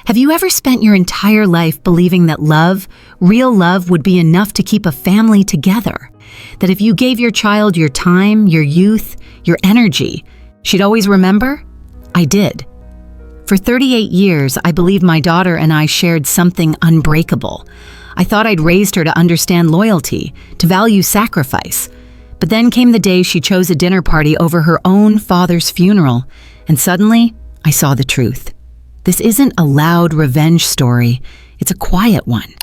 Have you ever spent your entire life believing that love, real love, would be enough to keep a family together? That if you gave your child your time, your youth, your energy, she'd always remember? I did. For 38 years, I believed my daughter and I shared something unbreakable. I thought I'd raised her to understand loyalty, to value sacrifice. But then came the day she chose a dinner party over her own father's funeral, and suddenly, I saw the truth. This isn't a loud revenge story, it's a quiet one.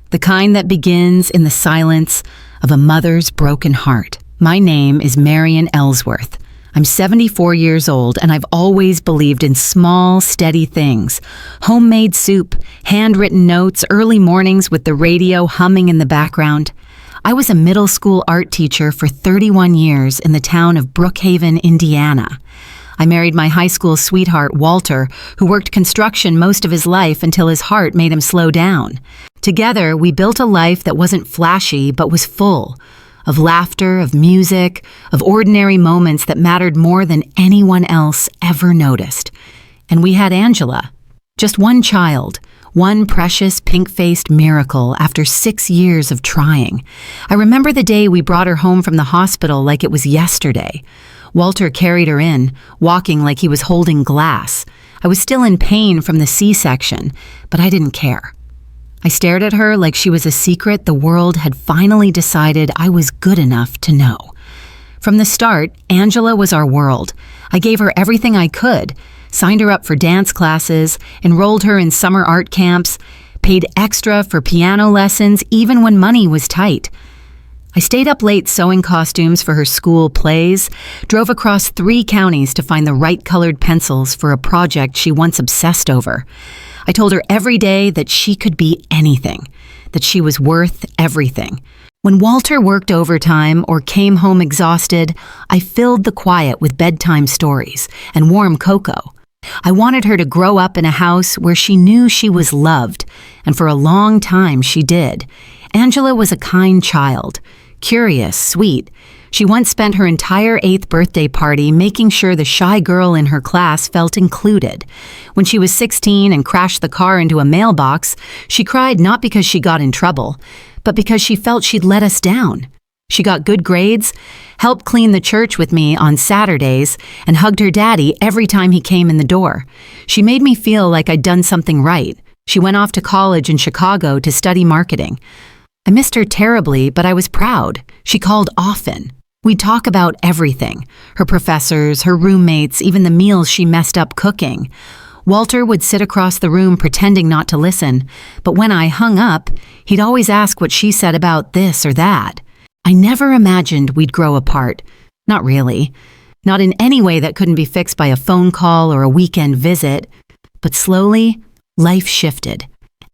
The kind that begins in the silence of a mother's broken heart. My name is Marion Ellsworth. I'm 74 years old, and I've always believed in small, steady things. Homemade soup, handwritten notes, early mornings with the radio humming in the background. I was a middle school art teacher for 31 years in the town of Brookhaven, Indiana. I married my high school sweetheart, Walter, who worked construction most of his life until his heart made him slow down. Together, we built a life that wasn't flashy but was full of laughter, of music, of ordinary moments that mattered more than anyone else ever noticed. And we had Angela, just one child, one precious pink-faced miracle after 6 years of trying. I remember the day we brought her home from the hospital like it was yesterday. Walter carried her in, walking like he was holding glass. I was still in pain from the C-section, but I didn't care. I stared at her like she was a secret the world had finally decided I was good enough to know. From the start, Angela was our world. I gave her everything I could, signed her up for dance classes, enrolled her in summer art camps, paid extra for piano lessons even when money was tight. I stayed up late sewing costumes for her school plays, drove across 3 counties to find the right colored pencils for a project she once obsessed over. I told her every day that she could be anything, that she was worth everything. When Walter worked overtime or came home exhausted, I filled the quiet with bedtime stories and warm cocoa. I wanted her to grow up in a house where she knew she was loved, and for a long time she did. Angela was a kind child, curious, sweet. She once spent her entire 8th birthday party making sure the shy girl in her class felt included. When she was 16 and crashed the car into a mailbox, she cried not because she got in trouble, but because she felt she'd let us down. She got good grades, helped clean the church with me on Saturdays, and hugged her daddy every time he came in the door. She made me feel like I'd done something right. She went off to college in Chicago to study marketing. I missed her terribly, but I was proud. She called often. We'd talk about everything, her professors, her roommates, even the meals she messed up cooking. Walter would sit across the room pretending not to listen, but when I hung up, he'd always ask what she said about this or that. I never imagined we'd grow apart. Not really. Not in any way that couldn't be fixed by a phone call or a weekend visit. But slowly, life shifted.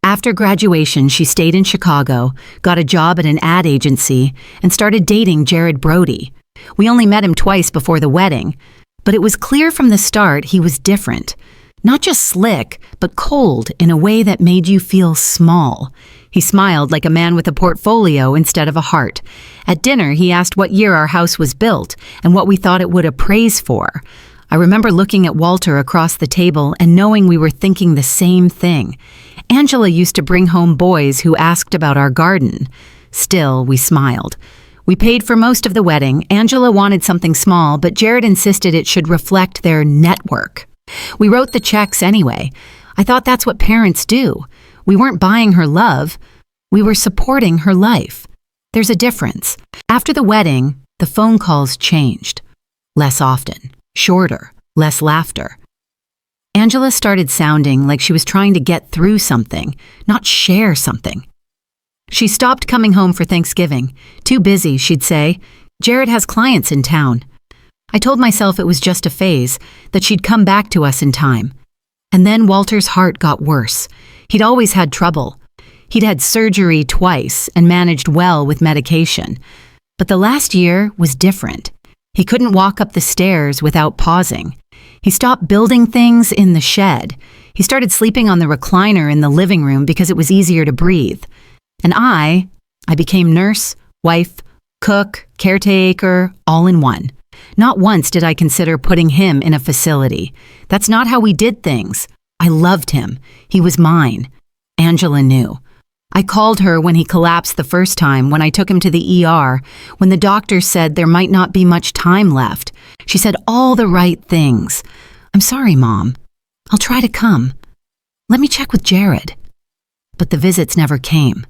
After graduation, she stayed in Chicago, got a job at an ad agency, and started dating Jared Brody. We only met him twice before the wedding, but it was clear from the start he was different. Not just slick, but cold in a way that made you feel small. He smiled like a man with a portfolio instead of a heart. At dinner, he asked what year our house was built and what we thought it would appraise for. I remember looking at Walter across the table and knowing we were thinking the same thing. Angela used to bring home boys who asked about our garden. Still, we smiled. We paid for most of the wedding. Angela wanted something small, but Jared insisted it should reflect their network. We wrote the checks anyway. I thought that's what parents do. We weren't buying her love. We were supporting her life. There's a difference. After the wedding, the phone calls changed. Less often, shorter, less laughter. Angela started sounding like she was trying to get through something, not share something. She stopped coming home for Thanksgiving. Too busy, she'd say. Jared has clients in town. I told myself it was just a phase, that she'd come back to us in time. And then Walter's heart got worse. He'd always had trouble. He'd had surgery twice and managed well with medication. But the last year was different. He couldn't walk up the stairs without pausing. He stopped building things in the shed. He started sleeping on the recliner in the living room because it was easier to breathe. And I became nurse, wife, cook, caretaker, all in one. Not once did I consider putting him in a facility. That's not how we did things. I loved him. He was mine. Angela knew. I called her when he collapsed the first time, when I took him to the ER, when the doctor said there might not be much time left. She said all the right things. "I'm sorry, Mom. I'll try to come. Let me check with Jared." But the visits never came.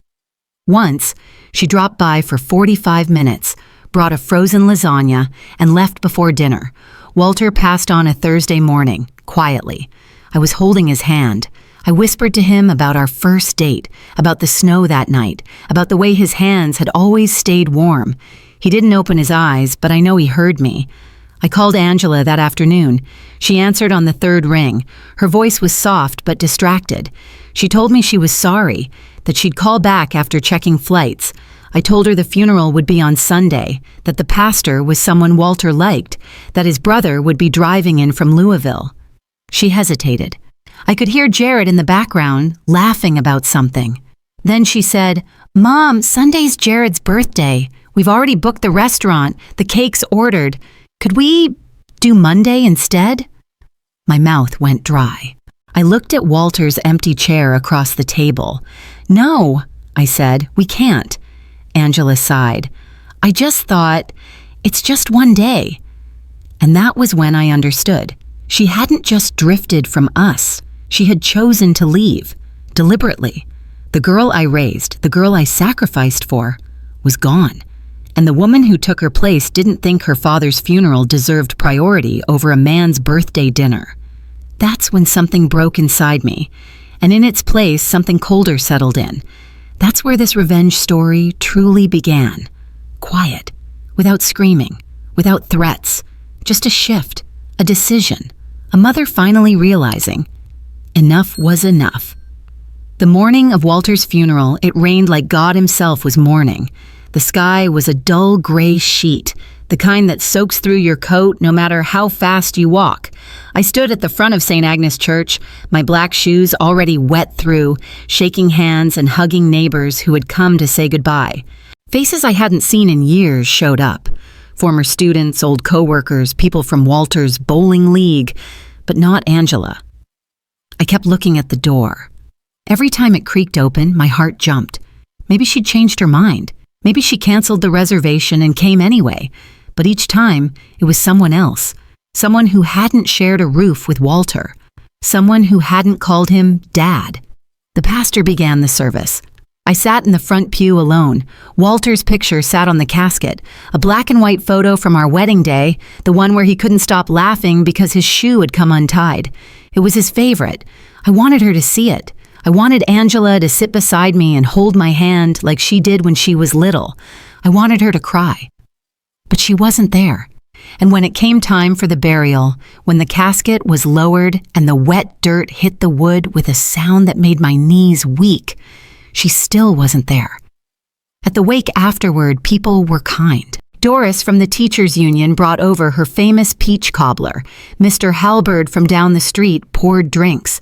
Once, she dropped by for 45 minutes, brought a frozen lasagna, and left before dinner. Walter passed on a Thursday morning, quietly. I was holding his hand. I whispered to him about our first date, about the snow that night, about the way his hands had always stayed warm. He didn't open his eyes, but I know he heard me. I called Angela that afternoon. She answered on the third ring. Her voice was soft but distracted. She told me she was sorry, that she'd call back after checking flights. I told her the funeral would be on Sunday, that the pastor was someone Walter liked, that his brother would be driving in from Louisville. She hesitated. I could hear Jared in the background, laughing about something. Then she said, "Mom, Sunday's Jared's birthday. We've already booked the restaurant. The cake's ordered. Could we do Monday instead?" My mouth went dry. I looked at Walter's empty chair across the table. "No," I said, "we can't." Angela sighed. "I just thought, it's just one day." And that was when I understood. She hadn't just drifted from us. She had chosen to leave, deliberately. The girl I raised, the girl I sacrificed for, was gone. And the woman who took her place didn't think her father's funeral deserved priority over a man's birthday dinner. That's when something broke inside me, and in its place, something colder settled in. That's where this revenge story truly began. Quiet, without screaming, without threats, just a shift, a decision, a mother finally realizing enough was enough. The morning of Walter's funeral, it rained like God himself was mourning. The sky was a dull gray sheet, the kind that soaks through your coat no matter how fast you walk. I stood at the front of St. Agnes Church, my black shoes already wet through, shaking hands and hugging neighbors who had come to say goodbye. Faces I hadn't seen in years showed up. Former students, old coworkers, people from Walter's bowling league, but not Angela. I kept looking at the door. Every time it creaked open, my heart jumped. Maybe she'd changed her mind. Maybe she canceled the reservation and came anyway. But each time, it was someone else. Someone who hadn't shared a roof with Walter. Someone who hadn't called him Dad. The pastor began the service. I sat in the front pew alone. Walter's picture sat on the casket, a black and white photo from our wedding day, the one where he couldn't stop laughing because his shoe had come untied. It was his favorite. I wanted her to see it. I wanted Angela to sit beside me and hold my hand like she did when she was little. I wanted her to cry. But she wasn't there. And when it came time for the burial, when the casket was lowered and the wet dirt hit the wood with a sound that made my knees weak, she still wasn't there. At the wake afterward, people were kind. Doris from the teachers' union brought over her famous peach cobbler. Mr. Halberd from down the street poured drinks.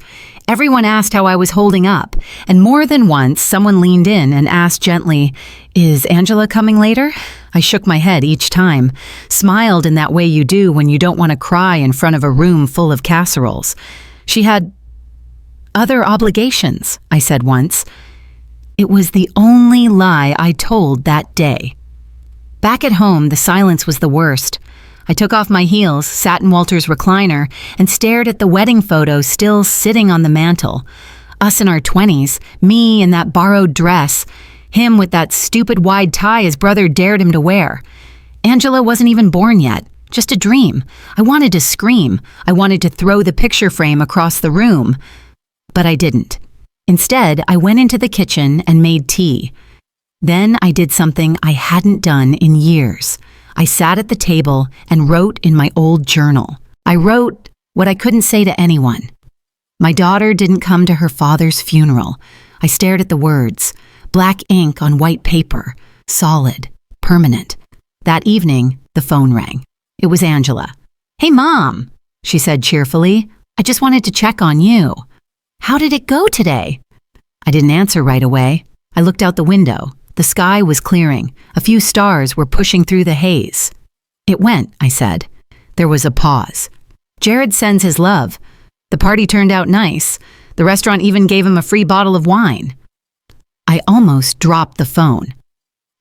Everyone asked how I was holding up, and more than once someone leaned in and asked gently, "Is Angela coming later?" I shook my head each time, smiled in that way you do when you don't want to cry in front of a room full of casseroles. "She had other obligations," I said once. It was the only lie I told that day. Back at home, the silence was the worst. I took off my heels, sat in Walter's recliner, and stared at the wedding photo still sitting on the mantel. Us in our 20s, me in that borrowed dress, him with that stupid wide tie his brother dared him to wear. Angela wasn't even born yet, just a dream. I wanted to scream. I wanted to throw the picture frame across the room. But I didn't. Instead, I went into the kitchen and made tea. Then I did something I hadn't done in years. I sat at the table and wrote in my old journal. I wrote what I couldn't say to anyone. My daughter didn't come to her father's funeral. I stared at the words, black ink on white paper, solid, permanent. That evening, the phone rang. It was Angela. "Hey, Mom," she said cheerfully. "I just wanted to check on you. How did it go today?" I didn't answer right away. I looked out the window. The sky was clearing. A few stars were pushing through the haze. "It went," I said. There was a pause. "Jared sends his love." The party turned out nice. The restaurant even gave him a free bottle of wine. I almost dropped the phone.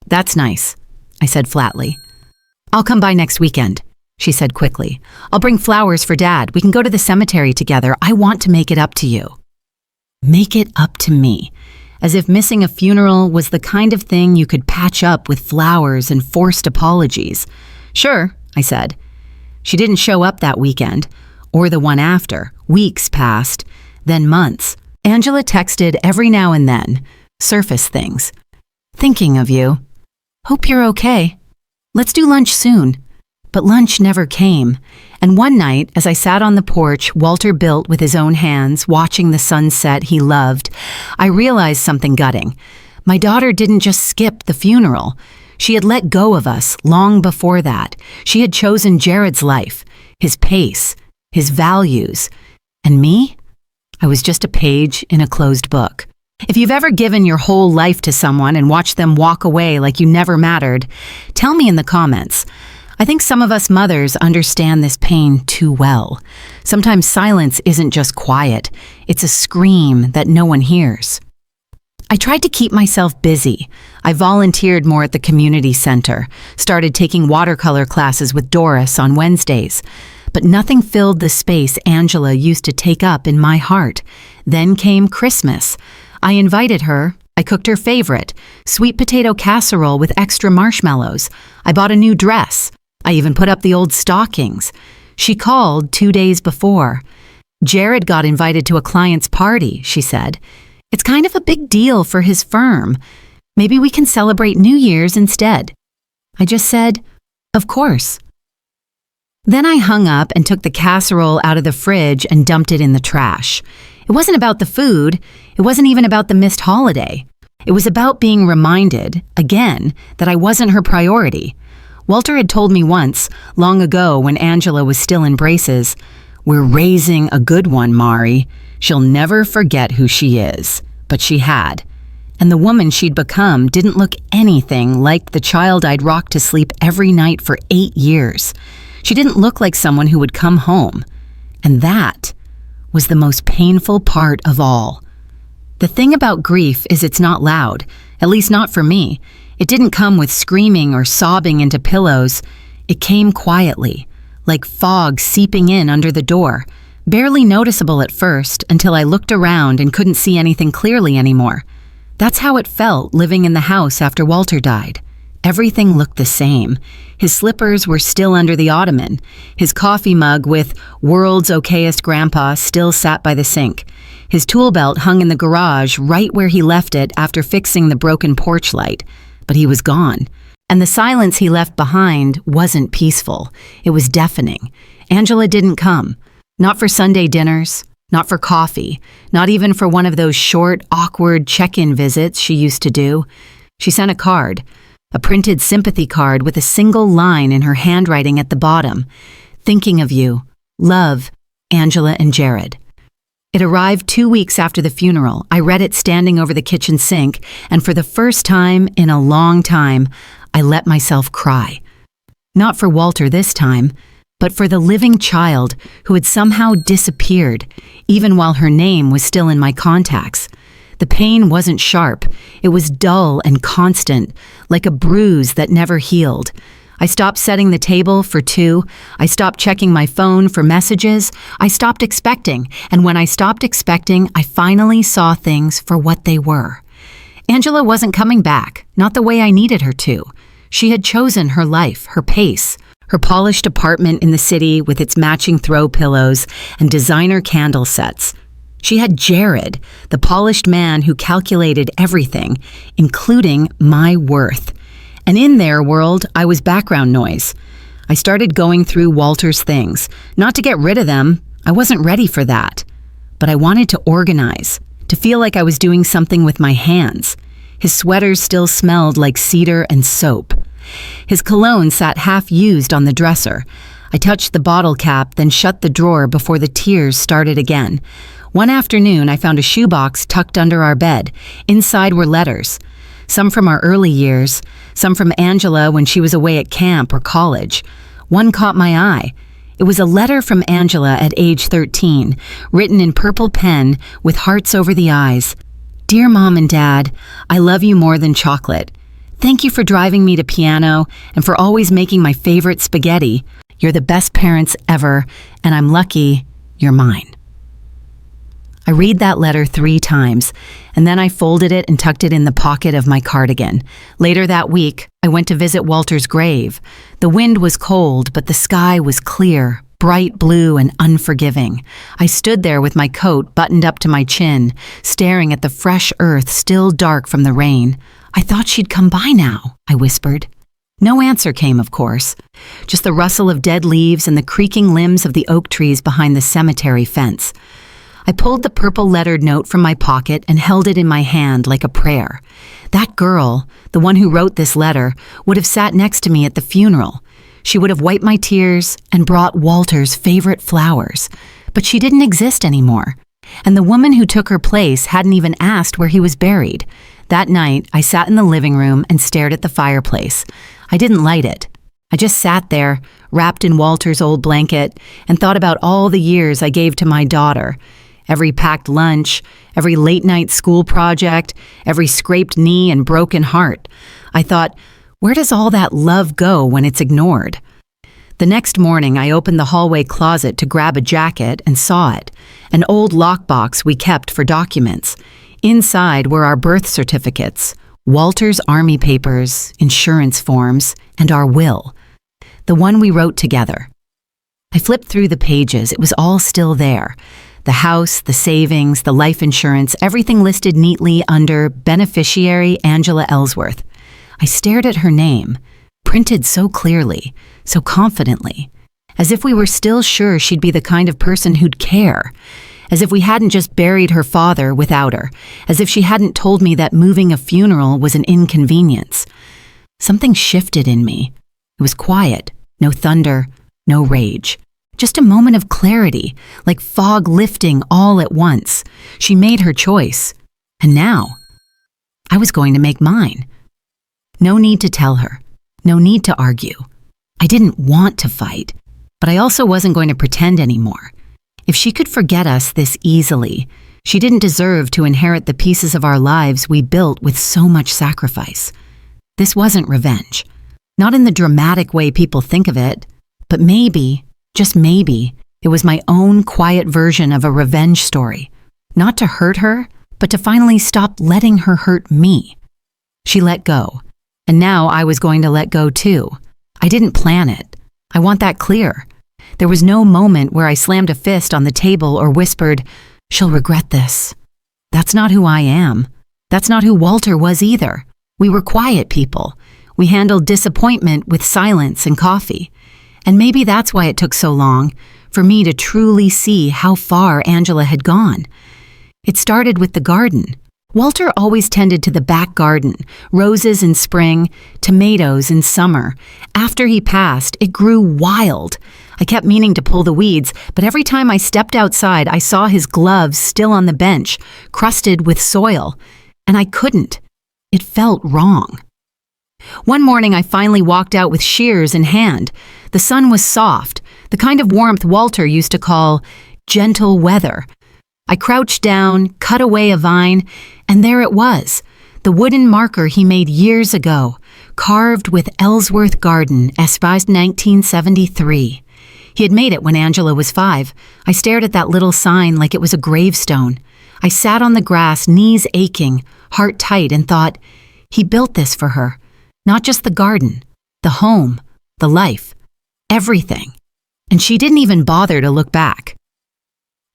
"That's nice," I said flatly. "I'll come by next weekend," she said quickly. "I'll bring flowers for Dad. We can go to the cemetery together. I want to make it up to you." Make it up to me. As if missing a funeral was the kind of thing you could patch up with flowers and forced apologies. "Sure," I said. She didn't show up that weekend, or the one after. Weeks passed, then months. Angela texted every now and then, surface things. "Thinking of you. Hope you're okay. Let's do lunch soon." But lunch never came, and one night, as I sat on the porch Walter built with his own hands, watching the sunset he loved, I realized something gutting. My daughter didn't just skip the funeral. She had let go of us long before that. She had chosen Jared's life, his pace, his values. And me? I was just a page in a closed book. If you've ever given your whole life to someone and watched them walk away like you never mattered, tell me in the comments. I think some of us mothers understand this pain too well. Sometimes silence isn't just quiet. It's a scream that no one hears. I tried to keep myself busy. I volunteered more at the community center, started taking watercolor classes with Doris on Wednesdays. But nothing filled the space Angela used to take up in my heart. Then came Christmas. I invited her. I cooked her favorite, sweet potato casserole with extra marshmallows. I bought a new dress. I even put up the old stockings. She called 2 days before. "Jared got invited to a client's party," she said. "It's kind of a big deal for his firm. Maybe we can celebrate New Year's instead." I just said, "Of course." Then I hung up and took the casserole out of the fridge and dumped it in the trash. It wasn't about the food. It wasn't even about the missed holiday. It was about being reminded, again, that I wasn't her priority. Walter had told me once, long ago when Angela was still in braces, "We're raising a good one, Mari. She'll never forget who she is." But she had. And the woman she'd become didn't look anything like the child I'd rocked to sleep every night for 8 years. She didn't look like someone who would come home. And that was the most painful part of all. The thing about grief is it's not loud, at least not for me. It didn't come with screaming or sobbing into pillows. It came quietly, like fog seeping in under the door, barely noticeable at first until I looked around and couldn't see anything clearly anymore. That's how it felt living in the house after Walter died. Everything looked the same. His slippers were still under the ottoman. His coffee mug with "World's Okayest Grandpa" still sat by the sink. His tool belt hung in the garage right where he left it after fixing the broken porch light. But he was gone. And the silence he left behind wasn't peaceful. It was deafening. Angela didn't come. Not for Sunday dinners, not for coffee, not even for one of those short, awkward check-in visits she used to do. She sent a card. A printed sympathy card with a single line in her handwriting at the bottom. "Thinking of you. Love, Angela and Jared." It arrived 2 weeks after the funeral. I read it standing over the kitchen sink, and for the first time in a long time, I let myself cry. Not for Walter this time, but for the living child who had somehow disappeared, even while her name was still in my contacts. The pain wasn't sharp. It was dull and constant, like a bruise that never healed. I stopped setting the table for 2. I stopped checking my phone for messages. I stopped expecting. And when I stopped expecting, I finally saw things for what they were. Angela wasn't coming back, not the way I needed her to. She had chosen her life, her pace, her polished apartment in the city with its matching throw pillows and designer candle sets. She had Jared, the polished man who calculated everything, including my worth. And in their world, I was background noise. I started going through Walter's things, not to get rid of them. I wasn't ready for that. But I wanted to organize, to feel like I was doing something with my hands. His sweaters still smelled like cedar and soap. His cologne sat half-used on the dresser. I touched the bottle cap, then shut the drawer before the tears started again. One afternoon, I found a shoebox tucked under our bed. Inside were letters. Some from our early years, some from Angela when she was away at camp or college. One caught my eye. It was a letter from Angela at age 13, written in purple pen with hearts over the eyes. Dear Mom and Dad, I love you more than chocolate. Thank you for driving me to piano and for always making my favorite spaghetti. You're the best parents ever, and I'm lucky you're mine. I read that letter 3 times, and then I folded it and tucked it in the pocket of my cardigan. Later that week, I went to visit Walter's grave. The wind was cold, but the sky was clear, bright blue and unforgiving. I stood there with my coat buttoned up to my chin, staring at the fresh earth still dark from the rain. I thought she'd come by now, I whispered. No answer came, of course. Just the rustle of dead leaves and the creaking limbs of the oak trees behind the cemetery fence. I pulled the purple lettered note from my pocket and held it in my hand like a prayer. That girl, the one who wrote this letter, would have sat next to me at the funeral. She would have wiped my tears and brought Walter's favorite flowers. But she didn't exist anymore. And the woman who took her place hadn't even asked where he was buried. That night, I sat in the living room and stared at the fireplace. I didn't light it. I just sat there, wrapped in Walter's old blanket, and thought about all the years I gave to my daughter. Every packed lunch, every late-night school project, every scraped knee and broken heart. I thought, where does all that love go when it's ignored? The next morning, I opened the hallway closet to grab a jacket and saw it, an old lockbox we kept for documents. Inside were our birth certificates, Walter's army papers, insurance forms, and our will, the one we wrote together. I flipped through the pages. It was all still there. The house, the savings, the life insurance, everything listed neatly under Beneficiary Angela Ellsworth. I stared at her name, printed so clearly, so confidently, as if we were still sure she'd be the kind of person who'd care, as if we hadn't just buried her father without her, as if she hadn't told me that moving a funeral was an inconvenience. Something shifted in me. It was quiet, no thunder, no rage. Just a moment of clarity, like fog lifting all at once. She made her choice. And now, I was going to make mine. No need to tell her. No need to argue. I didn't want to fight, but I also wasn't going to pretend anymore. If she could forget us this easily, she didn't deserve to inherit the pieces of our lives we built with so much sacrifice. This wasn't revenge. Not in the dramatic way people think of it, but maybe, just maybe, it was my own quiet version of a revenge story. Not to hurt her, but to finally stop letting her hurt me. She let go, and now I was going to let go too. I didn't plan it. I want that clear. There was no moment where I slammed a fist on the table or whispered, "She'll regret this." That's not who I am. That's not who Walter was either. We were quiet people. We handled disappointment with silence and coffee. And maybe that's why it took so long for me to truly see how far Angela had gone. It started with the garden. Walter always tended to the back garden, roses in spring, tomatoes in summer. After he passed, it grew wild. I kept meaning to pull the weeds, but every time I stepped outside, I saw his gloves still on the bench, crusted with soil. And I couldn't. It felt wrong. One morning, I finally walked out with shears in hand. The sun was soft, the kind of warmth Walter used to call gentle weather. I crouched down, cut away a vine, and there it was, the wooden marker he made years ago, carved with Ellsworth Garden, Espace 1973. He had made it when Angela was 5. I stared at that little sign like it was a gravestone. I sat on the grass, knees aching, heart tight, and thought, he built this for her. Not just the garden, the home, the life, everything. And she didn't even bother to look back.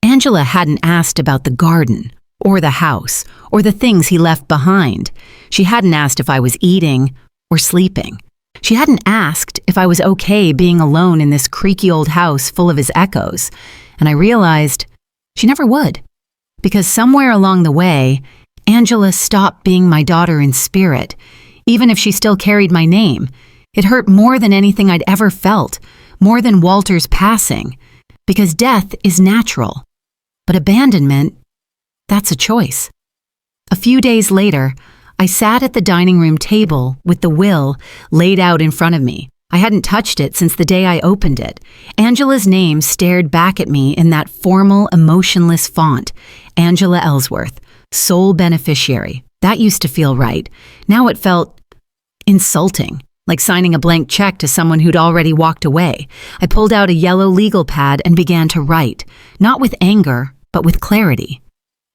Angela hadn't asked about the garden, or the house, or the things he left behind. She hadn't asked if I was eating or sleeping. She hadn't asked if I was okay being alone in this creaky old house full of his echoes. And I realized she never would. Because somewhere along the way, Angela stopped being my daughter in spirit. Even if she still carried my name, it hurt more than anything I'd ever felt, more than Walter's passing, because death is natural. But abandonment, that's a choice. A few days later, I sat at the dining room table with the will laid out in front of me. I hadn't touched it since the day I opened it. Angela's name stared back at me in that formal, emotionless font. Angela Ellsworth, sole beneficiary. That used to feel right. Now it felt insulting, like signing a blank check to someone who'd already walked away. I pulled out a yellow legal pad and began to write, not with anger, but with clarity.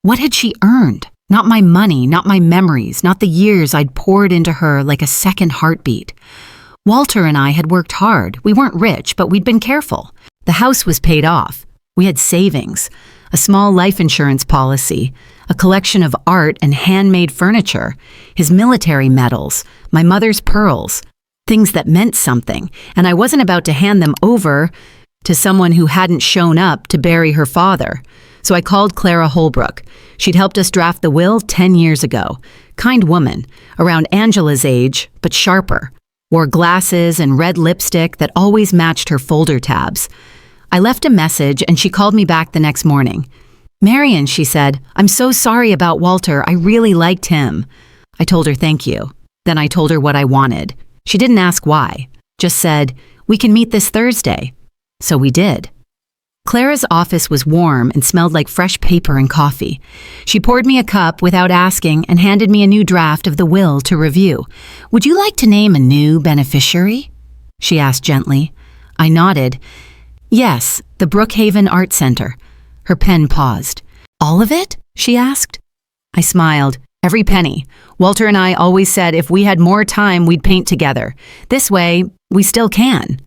What had she earned? Not my money, not my memories, not the years I'd poured into her like a second heartbeat. Walter and I had worked hard. We weren't rich, but we'd been careful. The house was paid off. We had savings, a small life insurance policy, a collection of art and handmade furniture, his military medals, my mother's pearls, things that meant something, and I wasn't about to hand them over to someone who hadn't shown up to bury her father. So I called Clara Holbrook. She'd helped us draft the will 10 years ago. Kind woman, around Angela's age, but sharper. Wore glasses and red lipstick that always matched her folder tabs. I left a message and she called me back the next morning. "Marion," she said, "I'm so sorry about Walter. I really liked him." I told her thank you. Then I told her what I wanted. She didn't ask why, just said, "We can meet this Thursday." So we did. Clara's office was warm and smelled like fresh paper and coffee. She poured me a cup without asking and handed me a new draft of the will to review. "Would you like to name a new beneficiary?" she asked gently. I nodded. "Yes, the Brookhaven Art Center." Her pen paused. "All of it?" she asked. I smiled. "Every penny. Walter and I always said if we had more time, we'd paint together. This way, we still can."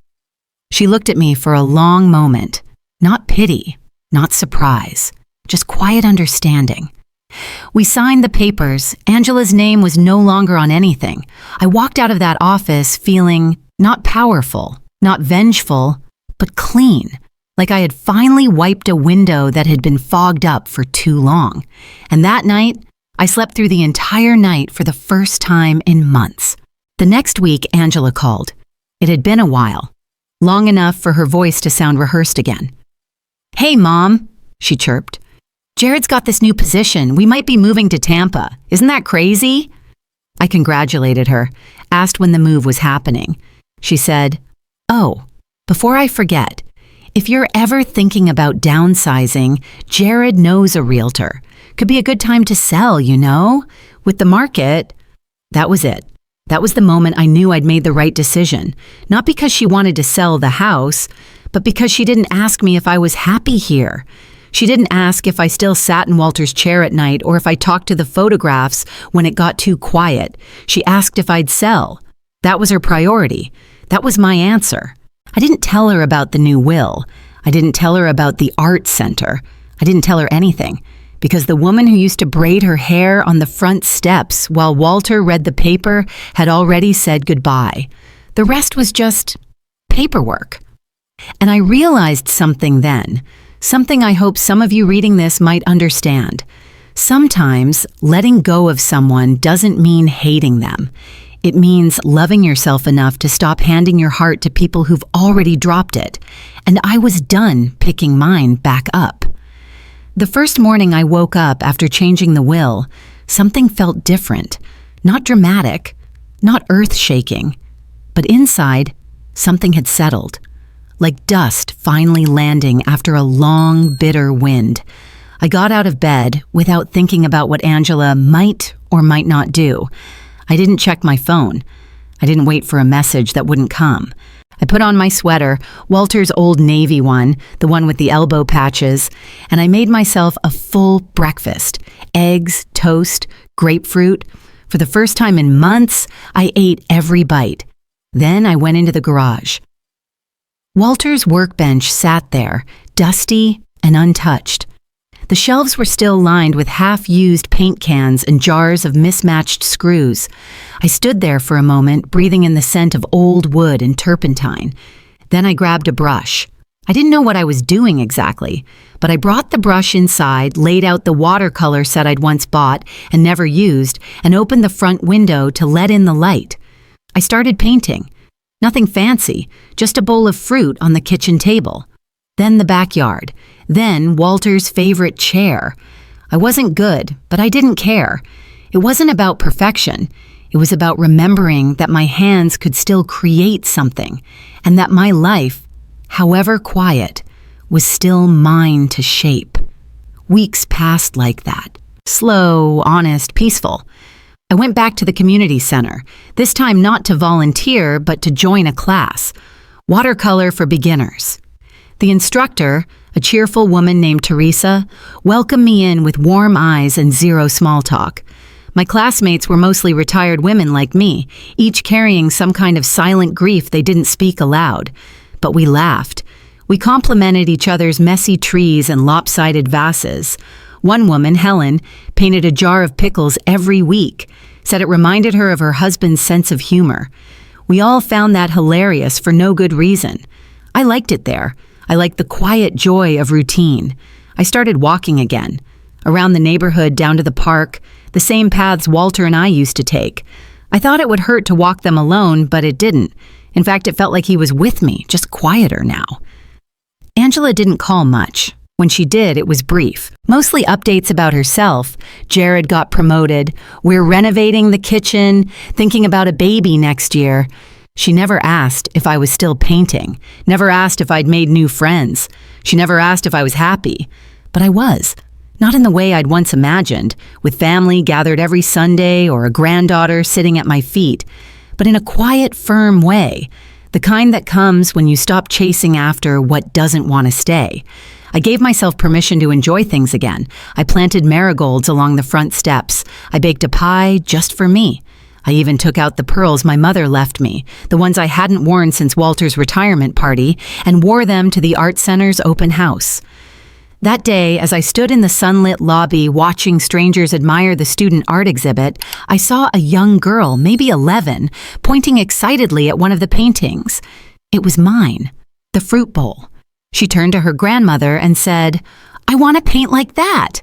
She looked at me for a long moment. Not pity, not surprise, just quiet understanding. We signed the papers. Angela's name was no longer on anything. I walked out of that office feeling not powerful, not vengeful, but clean, like I had finally wiped a window that had been fogged up for too long. And that night, I slept through the entire night for the first time in months. The next week, Angela called. It had been a while, long enough for her voice to sound rehearsed again. "Hey, Mom," she chirped. "Jared's got this new position. We might be moving to Tampa. Isn't that crazy?" I congratulated her, asked when the move was happening. She said, "Oh, before I forget, if you're ever thinking about downsizing, Jared knows a realtor. Could be a good time to sell, you know? With the market." That was it. That was the moment I knew I'd made the right decision. Not because she wanted to sell the house, but because she didn't ask me if I was happy here. She didn't ask if I still sat in Walter's chair at night or if I talked to the photographs when it got too quiet. She asked if I'd sell. That was her priority. That was my answer. I didn't tell her about the new will. I didn't tell her about the art center. I didn't tell her anything, because the woman who used to braid her hair on the front steps while Walter read the paper had already said goodbye. The rest was just paperwork. And I realized something then, something I hope some of you reading this might understand. Sometimes letting go of someone doesn't mean hating them. It means loving yourself enough to stop handing your heart to people who've already dropped it. And I was done picking mine back up. The first morning I woke up after changing the will, something felt different. Not dramatic, not earth-shaking, but inside, something had settled. Like dust finally landing after a long, bitter wind. I got out of bed without thinking about what Angela might or might not do. I didn't check my phone. I didn't wait for a message that wouldn't come. I put on my sweater, Walter's old navy one, the one with the elbow patches, and I made myself a full breakfast. Eggs, toast, grapefruit. For the first time in months, I ate every bite. Then I went into the garage. Walter's workbench sat there, dusty and untouched. The shelves were still lined with half-used paint cans and jars of mismatched screws. I stood there for a moment, breathing in the scent of old wood and turpentine. Then I grabbed a brush. I didn't know what I was doing exactly, but I brought the brush inside, laid out the watercolor set I'd once bought and never used, and opened the front window to let in the light. I started painting. Nothing fancy, just a bowl of fruit on the kitchen table. Then the backyard. Then Walter's favorite chair. I wasn't good, but I didn't care. It wasn't about perfection. It was about remembering that my hands could still create something, and that my life, however quiet, was still mine to shape. Weeks passed like that. Slow, honest, peaceful. I went back to the community center, this time not to volunteer, but to join a class. Watercolor for beginners. The instructor, a cheerful woman named Teresa, welcomed me in with warm eyes and zero small talk. My classmates were mostly retired women like me, each carrying some kind of silent grief they didn't speak aloud. But we laughed. We complimented each other's messy trees and lopsided vases. One woman, Helen, painted a jar of pickles every week, said it reminded her of her husband's sense of humor. We all found that hilarious for no good reason. I liked it there. I liked the quiet joy of routine. I started walking again. Around the neighborhood, down to the park, the same paths Walter and I used to take. I thought it would hurt to walk them alone, but it didn't. In fact, it felt like he was with me, just quieter now. Angela didn't call much. When she did, it was brief. Mostly updates about herself. Jared got promoted. We're renovating the kitchen, thinking about a baby next year. She never asked if I was still painting, never asked if I'd made new friends. She never asked if I was happy. But I was. Not in the way I'd once imagined, with family gathered every Sunday or a granddaughter sitting at my feet, but in a quiet, firm way, the kind that comes when you stop chasing after what doesn't want to stay. I gave myself permission to enjoy things again. I planted marigolds along the front steps. I baked a pie just for me. I even took out the pearls my mother left me, the ones I hadn't worn since Walter's retirement party, and wore them to the Art Center's open house. That day, as I stood in the sunlit lobby watching strangers admire the student art exhibit, I saw a young girl, maybe 11, pointing excitedly at one of the paintings. It was mine, the fruit bowl. She turned to her grandmother and said, "I want to paint like that."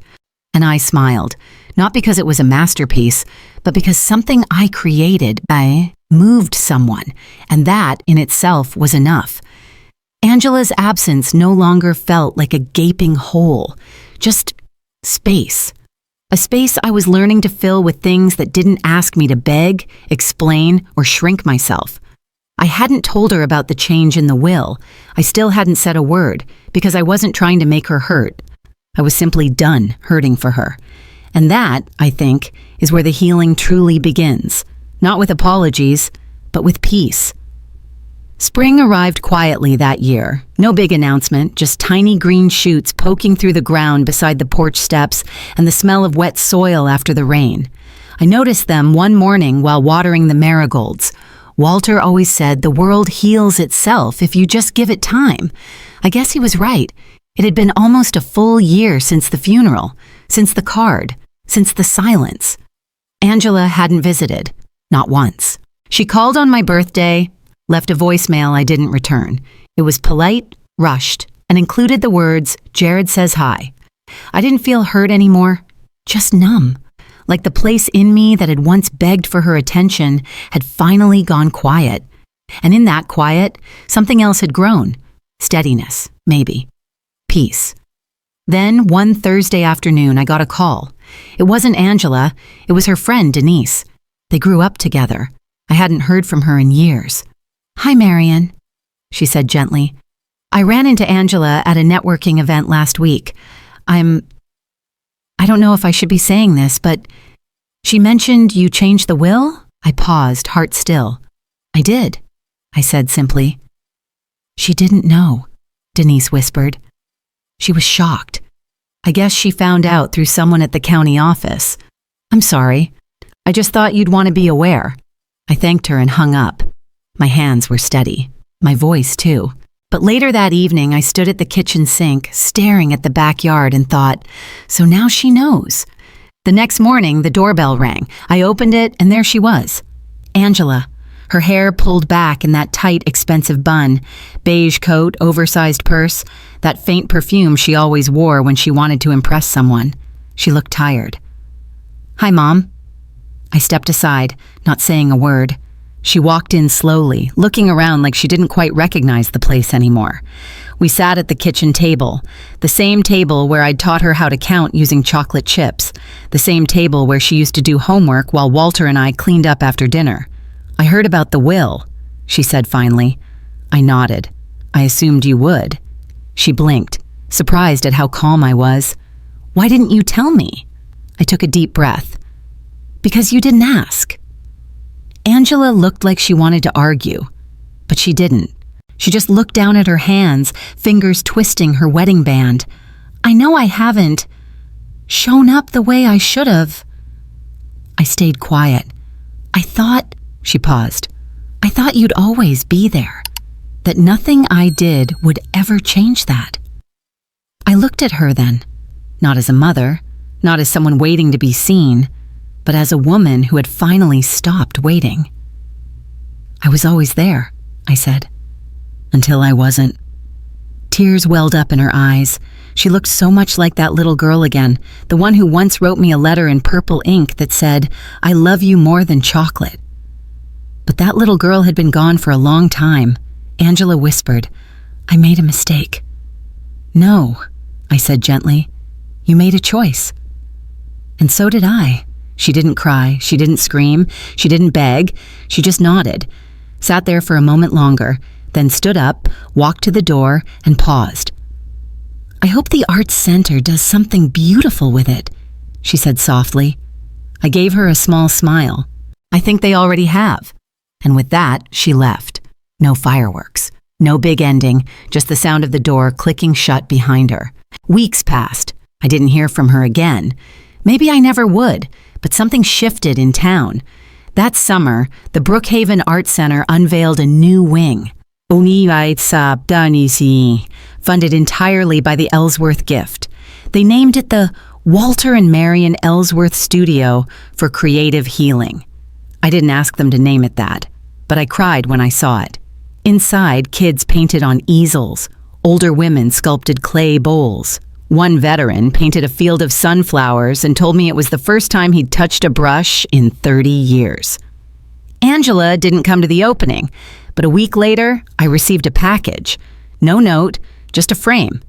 And I smiled, not because it was a masterpiece, but because something I created, I moved someone, and that in itself was enough. Angela's absence no longer felt like a gaping hole, just space. A space I was learning to fill with things that didn't ask me to beg, explain, or shrink myself. I hadn't told her about the change in the will. I still hadn't said a word, because I wasn't trying to make her hurt. I was simply done hurting for her. And that, I think, is where the healing truly begins. Not with apologies, but with peace. Spring arrived quietly that year. No big announcement, just tiny green shoots poking through the ground beside the porch steps and the smell of wet soil after the rain. I noticed them one morning while watering the marigolds. Walter always said the world heals itself if you just give it time. I guess he was right. It had been almost a full year since the funeral, since the card, since the silence. Angela hadn't visited, not once. She called on my birthday, left a voicemail I didn't return. It was polite, rushed, and included the words, "Jared says hi." I didn't feel hurt anymore, just numb. Like the place in me that had once begged for her attention had finally gone quiet. And in that quiet, something else had grown. Steadiness, maybe. Peace. Then, one Thursday afternoon, I got a call. It wasn't Angela, it was her friend Denise. They grew up together. I hadn't heard from her in years. "Hi, Marion," she said gently. "I ran into Angela at a networking event last week. I don't know if I should be saying this, but she mentioned you changed the will?" I paused, heart still. "I did," I said simply. "She didn't know," Denise whispered. She was shocked. I guess she found out through someone at the county office. "I'm sorry. I just thought you'd want to be aware." I thanked her and hung up. My hands were steady. My voice, too. But later that evening, I stood at the kitchen sink, staring at the backyard and thought, so now she knows. The next morning, the doorbell rang. I opened it, and there she was. Angela. Her hair pulled back in that tight, expensive bun, beige coat, oversized purse, that faint perfume she always wore when she wanted to impress someone. She looked tired. "Hi, Mom." I stepped aside, not saying a word. She walked in slowly, looking around like she didn't quite recognize the place anymore. We sat at the kitchen table, the same table where I'd taught her how to count using chocolate chips, the same table where she used to do homework while Walter and I cleaned up after dinner. "I heard about the will," she said finally. I nodded. "I assumed you would." She blinked, surprised at how calm I was. "Why didn't you tell me?" I took a deep breath. "Because you didn't ask." Angela looked like she wanted to argue, but she didn't. She just looked down at her hands, fingers twisting her wedding band. "I know I haven't shown up the way I should have." I stayed quiet. She paused. "I thought you'd always be there, that nothing I did would ever change that." I looked at her then, not as a mother, not as someone waiting to be seen, but as a woman who had finally stopped waiting. "I was always there," I said, "until I wasn't." Tears welled up in her eyes. She looked so much like that little girl again, the one who once wrote me a letter in purple ink that said, "I love you more than chocolate." But that little girl had been gone for a long time. Angela whispered, "I made a mistake." "No," I said gently, "you made a choice." And so did I. She didn't cry, she didn't scream, she didn't beg, she just nodded, sat there for a moment longer, then stood up, walked to the door, and paused. "I hope the Arts Center does something beautiful with it," she said softly. I gave her a small smile. "I think they already have." And with that, she left. No fireworks, no big ending, just the sound of the door clicking shut behind her. Weeks passed. I didn't hear from her again. Maybe I never would, but something shifted in town. That summer, the Brookhaven Art Center unveiled a new wing. Funded entirely by the Ellsworth Gift. They named it the Walter and Marion Ellsworth Studio for Creative Healing. I didn't ask them to name it that, but I cried when I saw it. Inside, kids painted on easels. Older women sculpted clay bowls. One veteran painted a field of sunflowers and told me it was the first time he'd touched a brush in 30 years. Angela didn't come to the opening, but a week later, I received a package. No note, just a frame.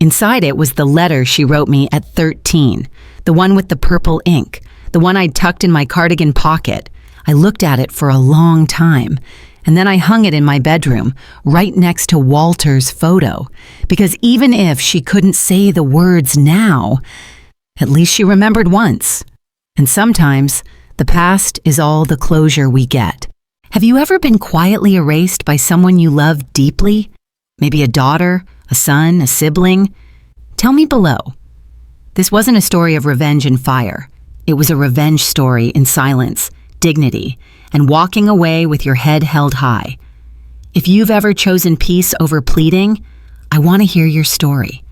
Inside it was the letter she wrote me at 13, the one with the purple ink, the one I'd tucked in my cardigan pocket. I looked at it for a long time, and then I hung it in my bedroom, right next to Walter's photo, because even if she couldn't say the words now, at least she remembered once. And sometimes, the past is all the closure we get. Have you ever been quietly erased by someone you loved deeply? Maybe a daughter, a son, a sibling? Tell me below. This wasn't a story of revenge and fire. It was a revenge story in silence, dignity, and walking away with your head held high. If you've ever chosen peace over pleading, I want to hear your story.